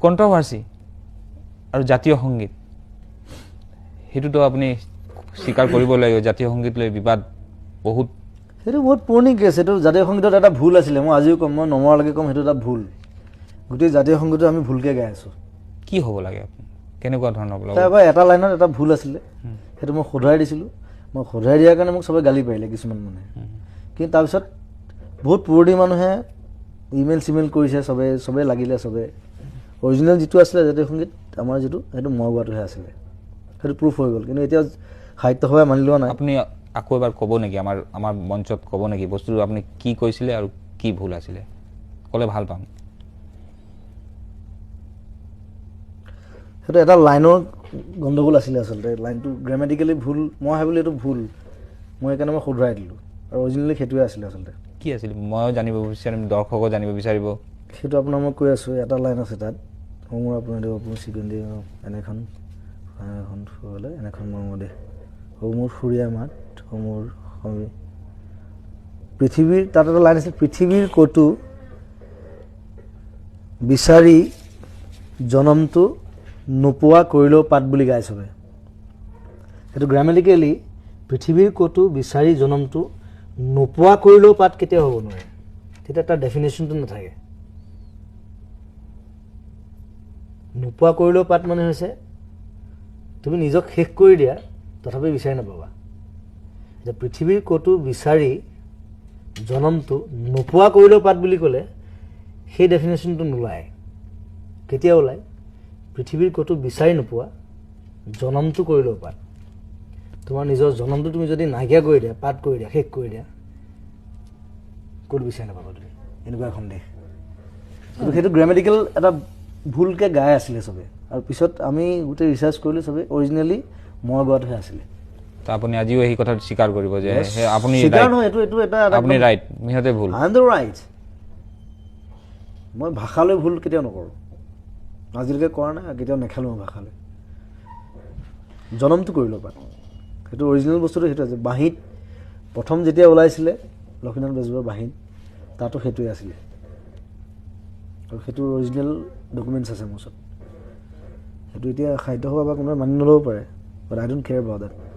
controversy আৰু জাতীয় সংগীত সেইটোতো আপুনি স্বীকাৰ কৰিব লাগিব জাতীয় সংগীত লৈ বিবাদ বহুত সেইটো বহুত পুৰণি কেছ সেইটো জাতীয় সংগীতত এটা ভুল আছিলে মই আজিও কম মই নমৰালৈকে কম সেইটো এটা ভুল গোটেই জাতীয় সংগীতটো আমি ভুলকৈ গাই আছোঁ কি হ'ব লাগে আপুনি কেনেকুৱা ধৰণৰ হ'ব তাৰপৰা এটা লাইনত এটা ভুল আছিলে সেইটো মই শুধৰাই দিছিলোঁ মই শুধৰাই দিয়াৰ কাৰণে মোক চবে গালি পাৰিলে কিছুমান মানুহে কিন্তু তাৰপিছত বহুত পুৰণি মানুহে ইমেইল চিমেইল কৰিছে চবে লাগিলে চবে অৰিজিনেল যিটো আছিলে জাতীয় সংগীত আমাৰ যিটো সেইটো মই গোৱাটোহে আছিলে সেইটো প্ৰুফ হৈ গ'ল কিন্তু এতিয়া সাহিত্য সভাই মানি লোৱা নাই আপুনি আকৌ এবাৰ ক'ব নেকি আমাৰ মঞ্চত ক'ব নেকি বস্তুটো আপুনি কি কৈছিলে আৰু কি ভুল আছিলে ক'লে ভাল পাম সেইটো এটা লাইনৰ গণ্ডগোল আছিলে আচলতে লাইনটো গ্ৰামেটিকেলি ভুল মই ভাবিলোঁ এইটো ভুল মই সেইকাৰণে মই শুধৰাই দিলোঁ আৰু অৰিজিনেলি সেইটোৱে আছিলে আচলতে কি আছিল ময়ো জানিব বিচাৰিম দৰ্শকো জানিব বিচাৰিব সেইটো আপোনাৰ মই কৈ আছোঁ এটা লাইন আছে তাত মোৰ আপোনাৰ দিব আপুনি চিকেন দি এনেখন ফুৰালে এনেখন মৰমৰ দেশ সৌ মোৰ সুৰীয়া মাত সৌ মোৰ সমী পৃথিৱীৰ তাত এটা লাইন আছিল পৃথিৱীৰ ক'তো বিচাৰি জনমটো নোপোৱা কৰিলেও পাত বুলি গাই চবে সেইটো গ্ৰামেটিকেলি পৃথিৱীৰ ক'তো বিচাৰি জনমটো নোপোৱা কৰিলেও পাত কেতিয়াও হ'ব নোৱাৰে তেতিয়া তাৰ ডেফিনেশ্যনটো নাথাকে নোপোৱা কৰিলেও পাত মানে হৈছে তুমি নিজক শেষ কৰি দিয়া তথাপি বিচাৰি নাপাবা যে পৃথিৱীৰ ক'তো বিচাৰি জনমটো নোপোৱা কৰিলেও পাত বুলি ক'লে সেই ডেফিনেশ্যনটো নোলায় কেতিয়া ওলায় পৃথিৱীৰ ক'তো বিচাৰি নোপোৱা জনমটো কৰিলেও পাত তোমাৰ নিজৰ জনমটো তুমি যদি নাইকিয়া কৰি দিয়া পাত কৰি দিয়া শেষ কৰি দিয়া ক'ত বিচাৰি নাপাবা তুমি এনেকুৱা এখন দেশ সেইটো গ্ৰামেটিকেল এটা ভুলকৈ গাই আছিলে চবে আৰু পিছত আমি গোটেই ৰিচাৰ্চ কৰিলোঁ চবে অৰিজিনেলি মই গোৱাটোহে আছিলে তো আপুনি আজিও এই কথাটো স্বীকাৰ কৰিব যে আপুনি স্বীকাৰ নহয় এইটো এটা আপুনি ৰাইট সিহঁতে ভুল আই এম দ্য ৰাইট মই ভাষালৈ ভুল কেতিয়াও নকৰোঁ আজিলৈকে কৰা নাই কেতিয়াও নেখেলোঁ মই ভাষালৈ জনমটো কৰিলোঁ পাত সেইটো অৰিজিনেল বস্তুটো সেইটো আছে বাঁহীত প্ৰথম যেতিয়া ওলাইছিলে লক্ষ্মীনাথ বেজবৰুৱাৰ বাঁহীত তাতো সেইটোৱে আছিলে আৰু সেইটো অৰিজিনেল ডকুমেণ্টছ আছে মোৰ ওচৰত সেইটো এতিয়া সাহিত্য সভা বা কোনোবাই মানি নল'ব পাৰে বাট আই ডোণ্ট কেয়াৰ এবাউট দেট